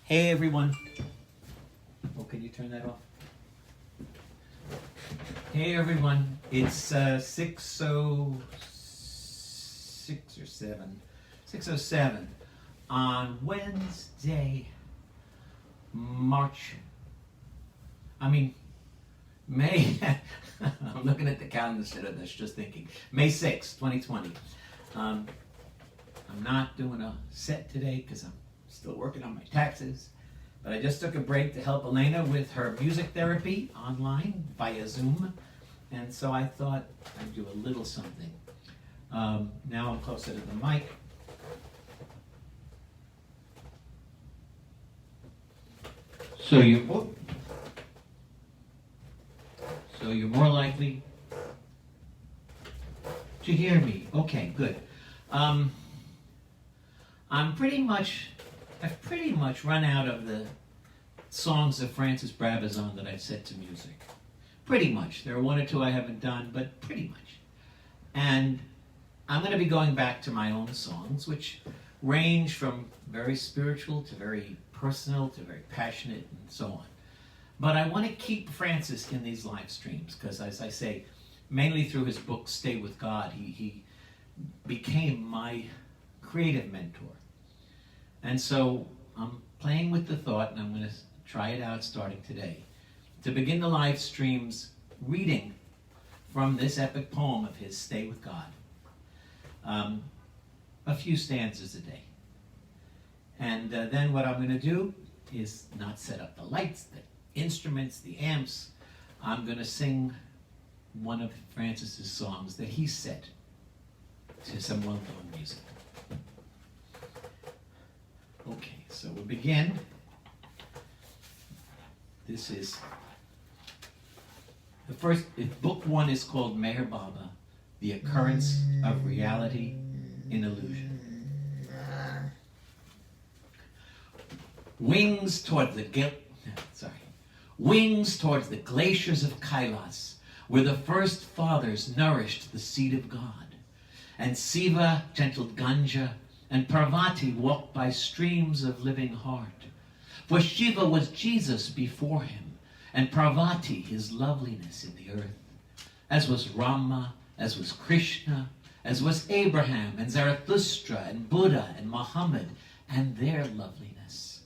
Hey everyone. Oh, can you turn that off? Hey everyone. It's 6:06 or 7. 6:07 on Wednesday, May. I'm looking at the calendar instead of this, just thinking. May 6th, 2020. I'm not doing a set today because I'm still working on my taxes, but I just took a break to help Elena with her music therapy online via Zoom, and so I thought I'd do a little something. Now I'm closer to the mic. So you're more likely to hear me. Okay, good. I've pretty much run out of the songs of Francis Brabazon that I've set to music. Pretty much. There are one or two I haven't done, but pretty much. And I'm going to be going back to my own songs, which range from very spiritual to very personal to very passionate and so on. But I want to keep Francis in these live streams because, as I say, mainly through his book, Stay With God, he became my creative mentor. And so I'm playing with the thought, and I'm going to try it out starting today, to begin the live streams reading from this epic poem of his, Stay With God, a few stanzas a day. And then what I'm going to do is not set up the lights, the instruments, the amps. I'm going to sing one of Francis's songs that he set to some well-known music. Okay, so we'll begin. This is the first. Book one is called Meher Baba, The Occurrence of Reality in Illusion. Wings towards the glaciers of Kailas, where the first fathers nourished the seed of God, and Siva gentled Ganga, and Parvati walked by streams of living heart. For Shiva was Jesus before him, and Parvati his loveliness in the earth, as was Rama, as was Krishna, as was Abraham and Zarathustra and Buddha and Muhammad, and their loveliness.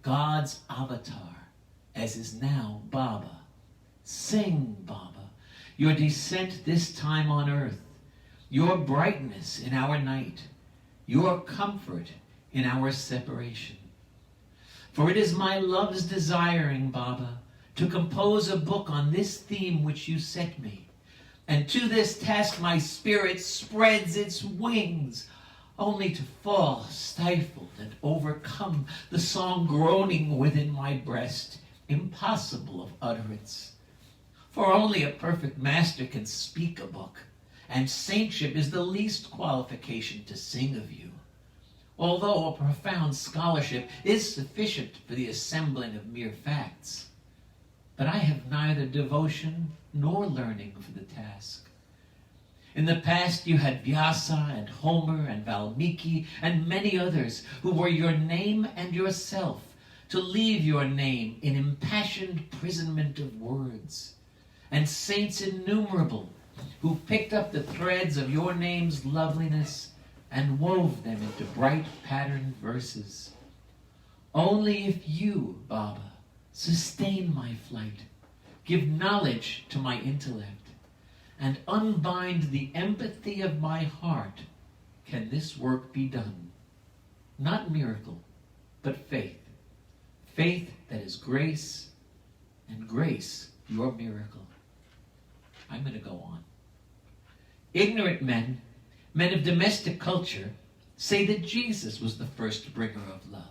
God's avatar, as is now Baba. Sing, Baba, your descent this time on earth, your brightness in our night, your comfort in our separation. For it is my love's desiring, Baba, to compose a book on this theme which you set me. And to this task my spirit spreads its wings, only to fall stifled and overcome, the song groaning within my breast, impossible of utterance. For only a perfect master can speak a book, and saintship is the least qualification to sing of you. Although a profound scholarship is sufficient for the assembling of mere facts. But I have neither devotion nor learning for the task. In the past you had Vyasa and Homer and Valmiki and many others who were your name and yourself, to leave your name in impassioned imprisonment of words, and saints innumerable who picked up the threads of your name's loveliness and wove them into bright patterned verses. Only if you, Baba, sustain my flight, give knowledge to my intellect, and unbind the empathy of my heart, can this work be done. Not miracle, but faith. Faith that is grace, and grace your miracle. I'm going to go on. Ignorant men of domestic culture, say that Jesus was the first bringer of love.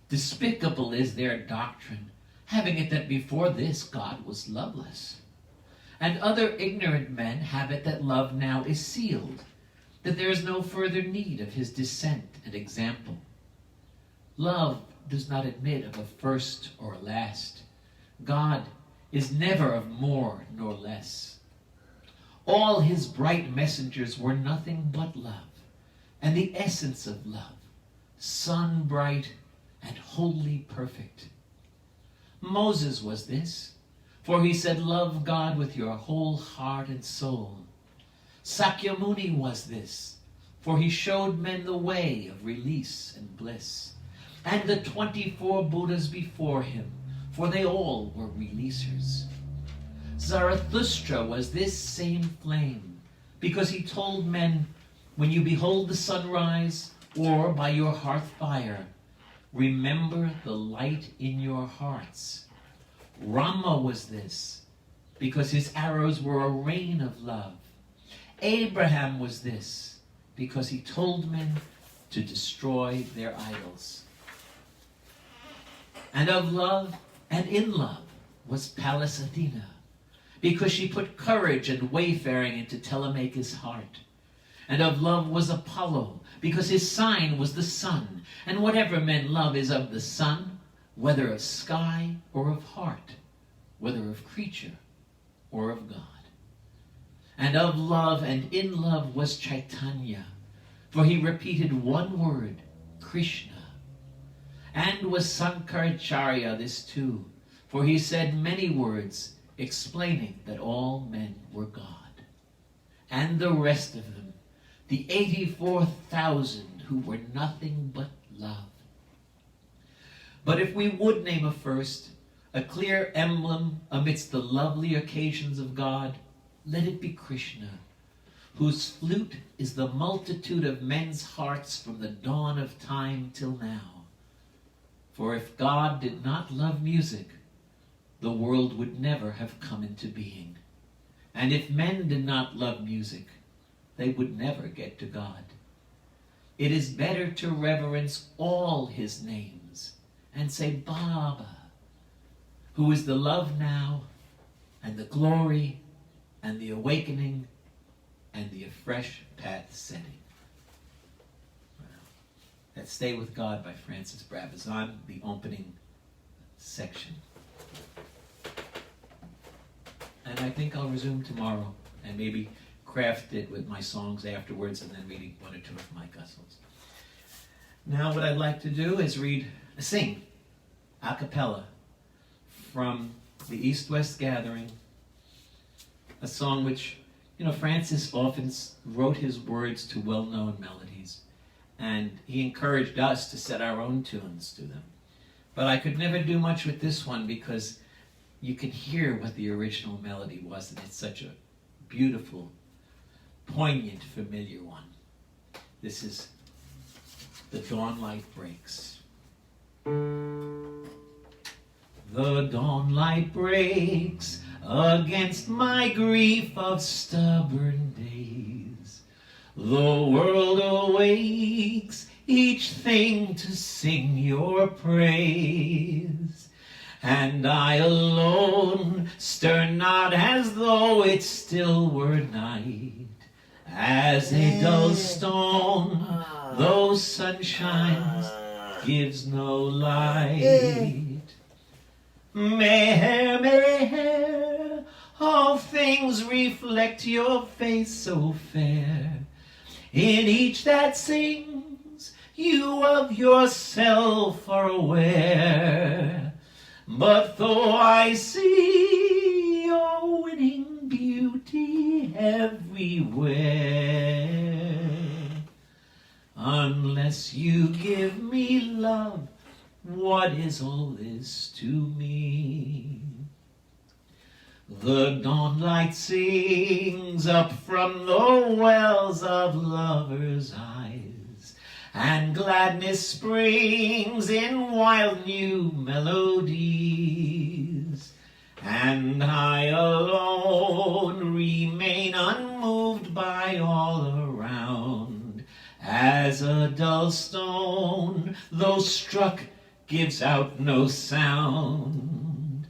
Despicable is their doctrine, having it that before this God was loveless. And other ignorant men have it that love now is sealed, that there is no further need of his descent and example. Love does not admit of a first or a last. God is never of more nor less. All his bright messengers were nothing but love, and the essence of love, sun bright and wholly perfect. Moses was this, for he said, love God with your whole heart and soul. Sakyamuni was this, for he showed men the way of release and bliss. And the 24 Buddhas before him, for they all were releasers. Zarathustra was this same flame, because he told men, when you behold the sunrise, or by your hearth fire, remember the light in your hearts. Rama was this, because his arrows were a rain of love. Abraham was this, because he told men to destroy their idols. And of love and in love was Pallas Athena, because she put courage and wayfaring into Telemachus' heart. And of love was Apollo, because his sign was the sun. And whatever men love is of the sun, whether of sky or of heart, whether of creature or of God. And of love and in love was Chaitanya, for he repeated one word, Krishna. And was Sankaracharya this too, for he said many words, explaining that all men were God. And the rest of them, the 84,000 who were nothing but love. But if we would name a first, a clear emblem amidst the lovely occasions of God, let it be Krishna, whose flute is the multitude of men's hearts from the dawn of time till now. For if God did not love music, the world would never have come into being. And if men did not love music, they would never get to God. It is better to reverence all his names and say Baba, who is the love now and the glory and the awakening and the afresh path setting. That's Stay With God by Francis Brabazon, the opening section. And I think I'll resume tomorrow and maybe craft it with my songs afterwards and then reading one or two of my guzzles. Now what I'd like to do is sing a cappella from the East-West Gathering, a song which, Francis often wrote his words to well-known melodies, and he encouraged us to set our own tunes to them. But I could never do much with this one because you can hear what the original melody was, and it's such a beautiful, poignant, familiar one. This is The Dawn Light Breaks. The dawn light breaks against my grief of stubborn days. The world awakes, each thing to sing your praise. And I alone stir not as though it still were night. As a dull stone, though sun shines, gives no light. Meher, meher, all things reflect your face so fair. In each that sings, you of yourself are aware. But though I see your winning beauty everywhere, unless you give me love, what is all this to me? The dawn light sings up from the wells of lovers' eyes, and gladness springs in wild new melodies. And I alone remain unmoved by all around, as a dull stone, though struck, gives out no sound.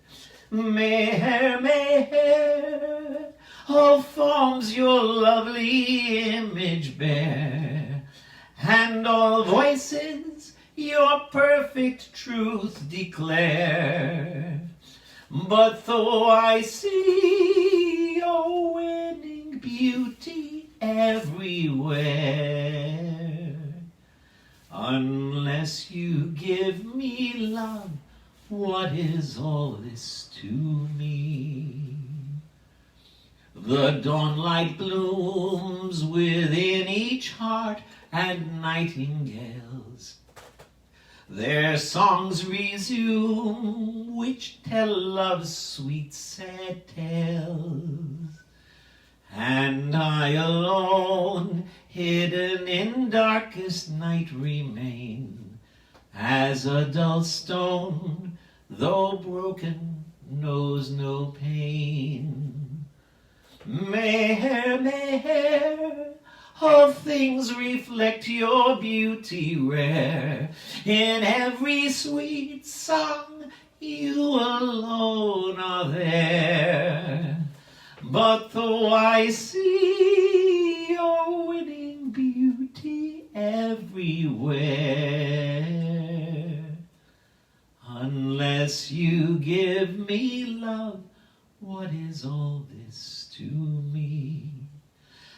Meher, meher, all forms your lovely image bear, and all voices your perfect truth declare. But though I see your winning beauty everywhere, unless unless you give me love, what is all this to me? The dawnlight blooms within each heart, and nightingales their songs resume, which tell love's sweet sad tales. And I alone, hidden in darkest night, remain as a dull stone, though broken, knows no pain. Meher, all things reflect your beauty rare. In every sweet song, you alone are there. But though I see your winning beauty everywhere, unless you give me love, what is all this to me?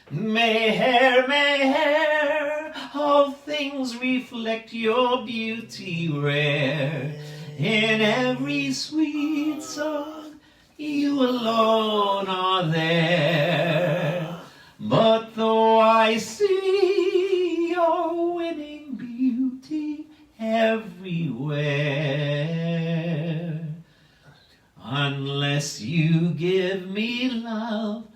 Meher, meher, all things reflect your beauty rare. In every sweet song, you alone are there. But though I see your winning beauty everywhere, unless you give me love,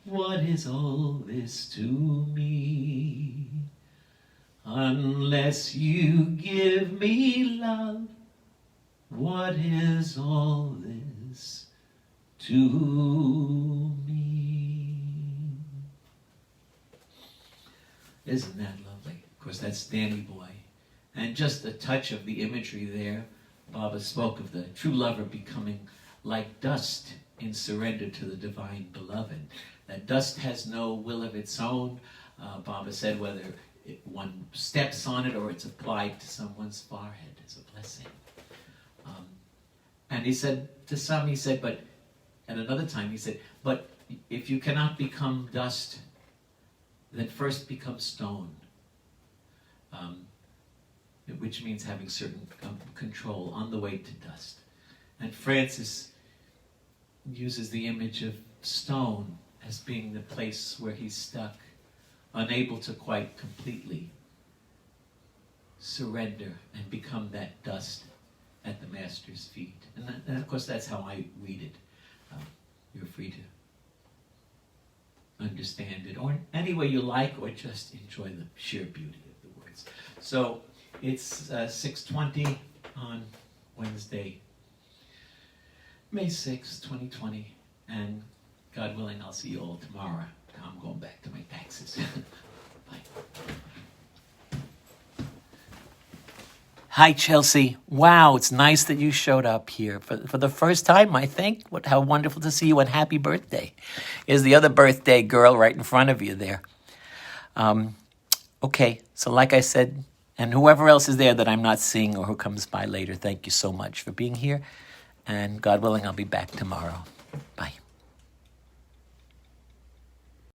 what is all this to me? Unless you give me love, what is all this to me? Isn't that lovely? Of course, that's Danny Boy. And just a touch of the imagery there, Baba spoke of the true lover becoming like dust in surrender to the divine beloved. That dust has no will of its own. Baba said whether one steps on it or it's applied to someone's forehead, it's a blessing. And he said, to some he said, but at another time he said, but if you cannot become dust, then first become stone. Which means having certain control on the way to dust. And Francis uses the image of stone as being the place where he's stuck, unable to quite completely surrender and become that dust at the Master's feet. And of course, that's how I read it. You're free to understand it, or any way you like, or just enjoy the sheer beauty of the words. So it's 6:20 on Wednesday, May 6, 2020, and God willing, I'll see you all tomorrow. Now I'm going back to my taxes. Bye. Hi, Chelsea. Wow, it's nice that you showed up here for the first time, I think. How wonderful to see you, and happy birthday. Here's the other birthday girl right in front of you there. Okay, so like I said, and whoever else is there that I'm not seeing or who comes by later, thank you so much for being here. And God willing, I'll be back tomorrow. Bye.